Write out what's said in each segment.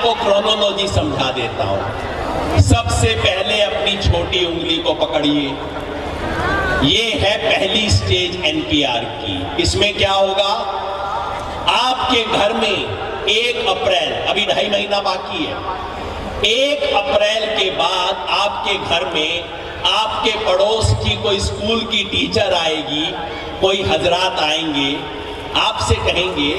आपको क्रोनोलॉजी समझा देता हूं। सबसे पहले अपनी छोटी उंगली को पकड़िए। ये है पहली स्टेज एनपीआर की। इसमें क्या होगा, आपके घर में 1 अप्रैल, अभी 2.5 महीना बाकी है, 1 अप्रैल के बाद आपके घर में आपके पड़ोस की कोई स्कूल की टीचर आएगी, कोई हजरात आएंगे, आपसे कहेंगे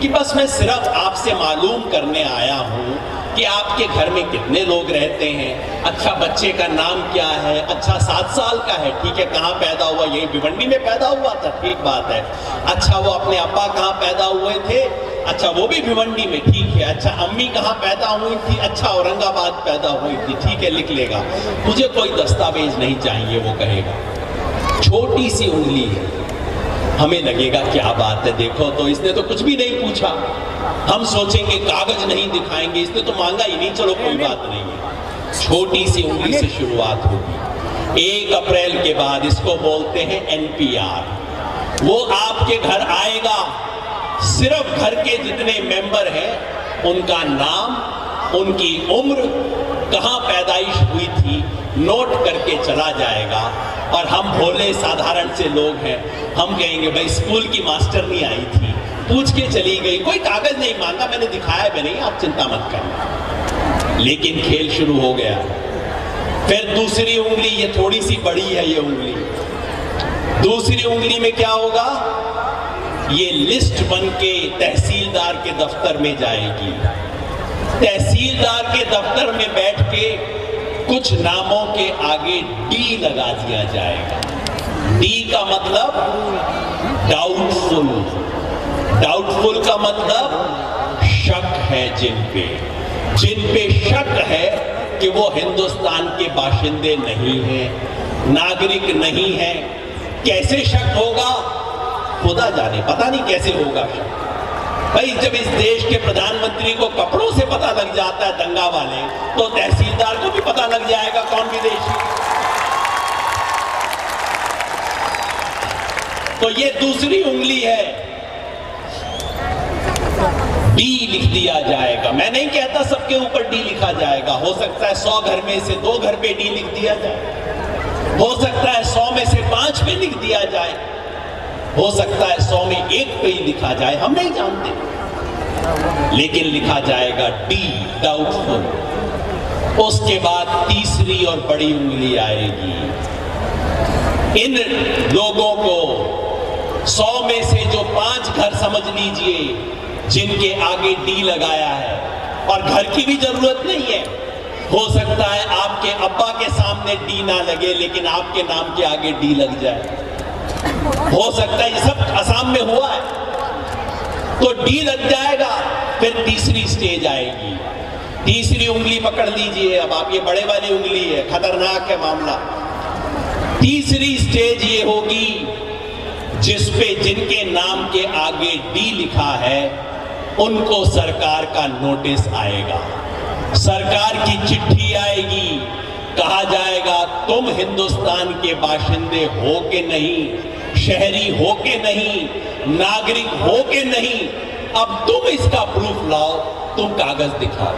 कि बस मैं सिर्फ आपसे मालूम करने आया हूं कि आपके घर में कितने लोग रहते हैं, अच्छा बच्चे का नाम क्या है, अच्छा 7 साल का है, ठीक है, कहाँ पैदा हुआ, यही भिवंडी में पैदा हुआ था, ठीक बात है, अच्छा वो अपने अब्बा कहाँ पैदा हुए थे, अच्छा वो भी भिवंडी में, ठीक है, अच्छा अम्मी कहाँ पैदा हुई थी, अच्छा औरंगाबाद पैदा हुई थी, ठीक है, लिख लेगा। मुझे कोई दस्तावेज नहीं चाहिए, वो कहेगा। छोटी सी उंगली है, हमें लगेगा क्या बात है, देखो तो इसने तो कुछ भी नहीं पूछा। हम सोचेंगे कागज नहीं दिखाएंगे, इसने तो मांगा ही नहीं, चलो कोई बात नहीं है। छोटी सी उंगली से शुरुआत होगी। 1 अप्रैल के बाद इसको बोलते हैं एनपीआर। वो आपके घर आएगा, सिर्फ घर के जितने मेंबर हैं उनका नाम, उनकी उम्र, कहां पैदाइश हुई थी नोट करके चला जाएगा। और हम भोले साधारण से लोग हैं, हम कहेंगे भाई स्कूल की मास्टरनी आई थी, पूछ के चली गई, कोई कागज नहीं मांगा, मैंने दिखाया भी नहीं, आप चिंता मत करना। लेकिन खेल शुरू हो गया। फिर दूसरी उंगली, ये थोड़ी सी बड़ी है ये उंगली, दूसरी उंगली में क्या होगा, ये लिस्ट बन के तहसीलदार के दफ्तर में जाएगी। तहसीलदार के दफ्तर में बैठ के कुछ नामों के आगे डी लगा दिया जाएगा। डी का मतलब डाउटफुल, डाउटफुल का मतलब शक है जिन पे शक है कि वो हिंदुस्तान के बाशिंदे नहीं हैं, नागरिक नहीं हैं। कैसे शक होगा खुदा जाने, पता नहीं कैसे होगा शक। भाई जब इस देश के प्रधानमंत्री को कपड़ों से पता लग जाता है दंगा वाले, तो तहसीलदार को भी पता लग जाएगा कौन विदेशी। तो ये दूसरी उंगली है, डी लिख दिया जाएगा। मैं नहीं कहता सबके ऊपर डी लिखा जाएगा, हो सकता है 100 घर में से 2 घर पे डी लिख दिया जाए, हो सकता है 100 में से 5 पे लिख दिया जाए, हो सकता है 100 में 1 पे ही लिखा जाए, हम नहीं जानते, लेकिन लिखा जाएगा डी, डाउटफुल। उसके बाद तीसरी और बड़ी उंगली आएगी। इन लोगों को 100 में से जो 5 घर समझ लीजिए जिनके आगे डी लगाया है, और घर की भी जरूरत नहीं है, हो सकता है आपके अब्बा के सामने डी ना लगे लेकिन आपके नाम के आगे डी लग जाए, हो सकता है, ये सब असम में हुआ है, तो डी लग जाएगा। फिर तीसरी स्टेज आएगी। तीसरी उंगली पकड़ लीजिए, अब आप, ये बड़े वाली उंगली है, खतरनाक है मामला। तीसरी स्टेज ये होगी जिसपे जिनके नाम के आगे डी लिखा है उनको सरकार का नोटिस आएगा, सरकार की चिट्ठी आएगी, कहा जाएगा तुम हिंदुस्तान के बाशिंदे हो के नहीं, शहरी हो के नहीं, नागरिक हो के नहीं, अब तुम इसका प्रूफ लाओ, तुम कागज दिखाओ।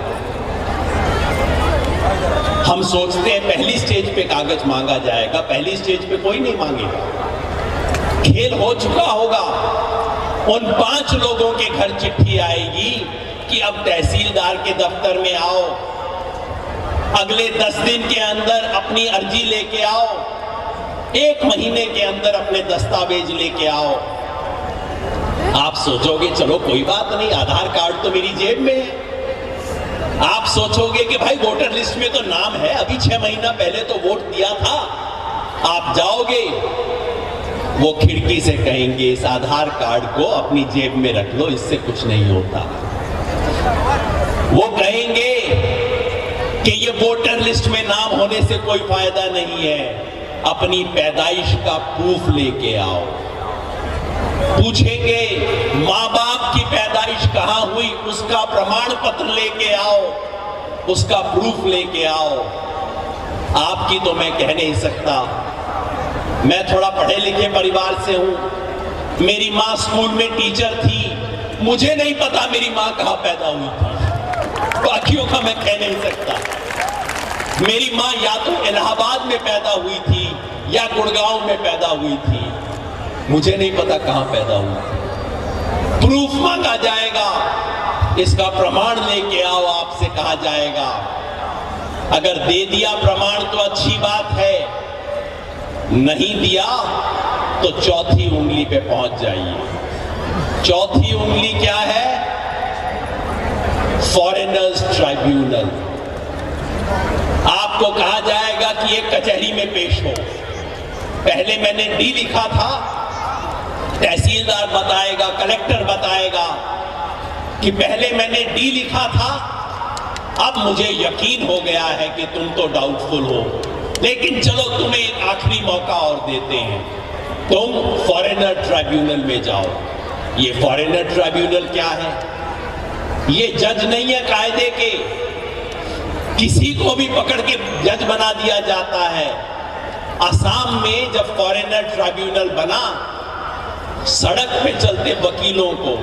हम सोचते हैं पहली स्टेज पे कागज मांगा जाएगा, पहली स्टेज पे कोई नहीं मांगेगा, खेल हो चुका होगा। उन 5 लोगों के घर चिट्ठी आएगी कि अब तहसीलदार के दफ्तर में आओ, अगले 10 दिन के अंदर अपनी अर्जी लेके आओ, 1 महीने के अंदर अपने दस्तावेज लेके आओ। आप सोचोगे चलो कोई बात नहीं, आधार कार्ड तो मेरी जेब में है। आप सोचोगे कि भाई वोटर लिस्ट में तो नाम है, अभी 6 महीना पहले तो वोट दिया था। आप जाओगे, वो खिड़की से कहेंगे इस आधार कार्ड को अपनी जेब में रख लो, इससे कुछ नहीं होता। वो कहेंगे कि ये वोटर लिस्ट में नाम होने से कोई फायदा नहीं है, अपनी पैदाइश का प्रूफ लेके आओ। पूछेंगे माँ बाप की पैदाइश कहाँ हुई, उसका प्रमाण पत्र लेके आओ, उसका प्रूफ लेके आओ। आपकी तो मैं कह नहीं सकता, मैं थोड़ा पढ़े लिखे परिवार से हूं, मेरी माँ स्कूल में टीचर थी, मुझे नहीं पता मेरी माँ कहाँ पैदा हुई थी। बाकियों का मैं कह नहीं सकता। मेरी मां या तो इलाहाबाद में पैदा हुई थी या गुड़गांव में पैदा हुई थी, मुझे नहीं पता कहां पैदा हुई थी। प्रूफ मांगा जाएगा, इसका प्रमाण लेके आओ, आपसे कहा जाएगा। अगर दे दिया प्रमाण तो अच्छी बात है, नहीं दिया तो चौथी उंगली पे पहुंच जाइए। चौथी उंगली क्या है? Foreigners tribunal. आपको कहा जाएगा कि एक कचहरी में पेश हो। पहले मैंने डी लिखा था, तहसीलदार बताएगा, कलेक्टर बताएगा कि पहले मैंने डी लिखा था, अब मुझे यकीन हो गया है कि तुम तो डाउटफुल हो, लेकिन चलो तुम्हें एक आखिरी मौका और देते हैं, तुम फॉरेनर ट्राइब्यूनल में जाओ। ये फॉरेनर ट्राइब्यूनल क्या है? ये जज नहीं है कायदे के, किसी को भी पकड़ के जज बना दिया जाता है। असम में जब फॉरेनर ट्राइब्यूनल बना, सड़क पे चलते वकीलों को,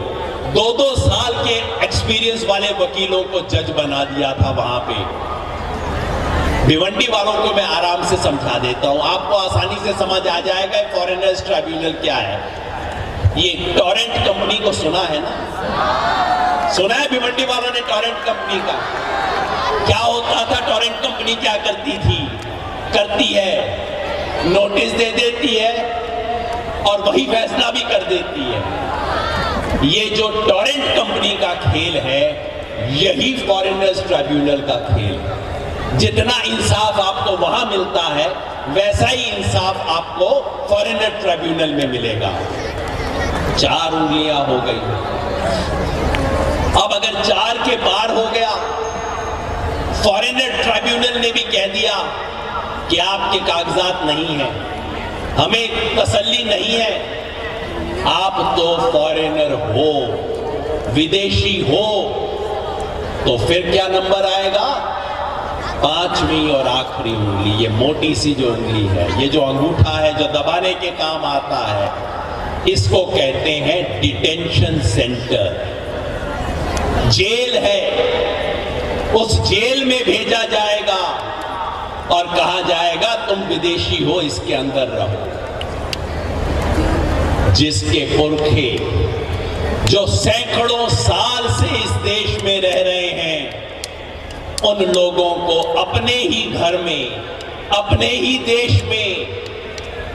2-2 साल के एक्सपीरियंस वाले वकीलों को जज बना दिया था वहां पे। भिवंडी वालों को मैं आराम से समझा देता हूं, आपको आसानी से समझ आ जाएगा फॉरेनर्स ट्राइब्यूनल क्या है। ये टोरेंट कंपनी को सुना है ना? सुना है भिवंडी वालों ने टोरेंट कंपनी का? क्या होता था? टोरेंट कंपनी क्या करती है, नोटिस दे देती है और वही फैसला भी कर देती है। ये जो टोरेंट कंपनी का खेल है, यही फॉरेनर्स ट्राइब्यूनल का खेल है। जितना इंसाफ आपको वहां मिलता है, वैसा ही इंसाफ आपको फॉरेनर ट्राइब्यूनल में मिलेगा। 4 उंगलियां हो गई। अब अगर 4 के पार हो गया, फॉरेनर ट्राइब्यूनल ने भी कह दिया कि आपके कागजात नहीं है, हमें तसल्ली नहीं है, आप तो फॉरेनर हो, विदेशी हो, तो फिर क्या नंबर आएगा? 5वीं और आखिरी उंगली। ये मोटी सी जो उंगली है, ये जो अंगूठा है जो दबाने के काम आता है, इसको कहते हैं डिटेंशन सेंटर। जेल है, उस जेल में भेजा जाएगा और कहा जाएगा तुम विदेशी हो, इसके अंदर रहो। जिसके पुरखे जो सैकड़ों साल से इस देश में रह रहे हैं, उन लोगों को अपने ही घर में, अपने ही देश में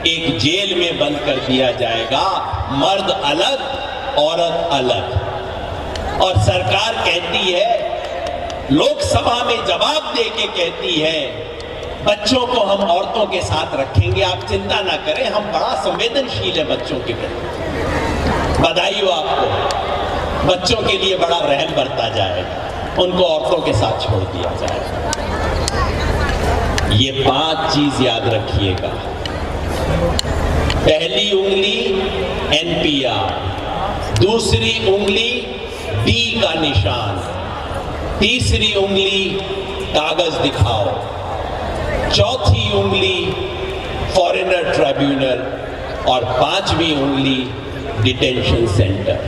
एक जेल में बंद कर दिया जाएगा। मर्द अलग, औरत अलग। और सरकार कहती है, लोकसभा में जवाब दे के कहती है, बच्चों को हम औरतों के साथ रखेंगे, आप चिंता ना करें, हम बड़ा संवेदनशील है बच्चों के प्रति। बधाई हो आपको, बच्चों के लिए बड़ा रहम बरता जाएगा, उनको औरतों के साथ छोड़ दिया जाएगा। ये 5 चीज याद रखिएगा। पहली उंगली एनपीआर, दूसरी उंगली डी का निशान, तीसरी उंगली कागज दिखाओ, चौथी उंगली फॉरेनर ट्राइब्यूनल और 5वीं उंगली डिटेंशन सेंटर।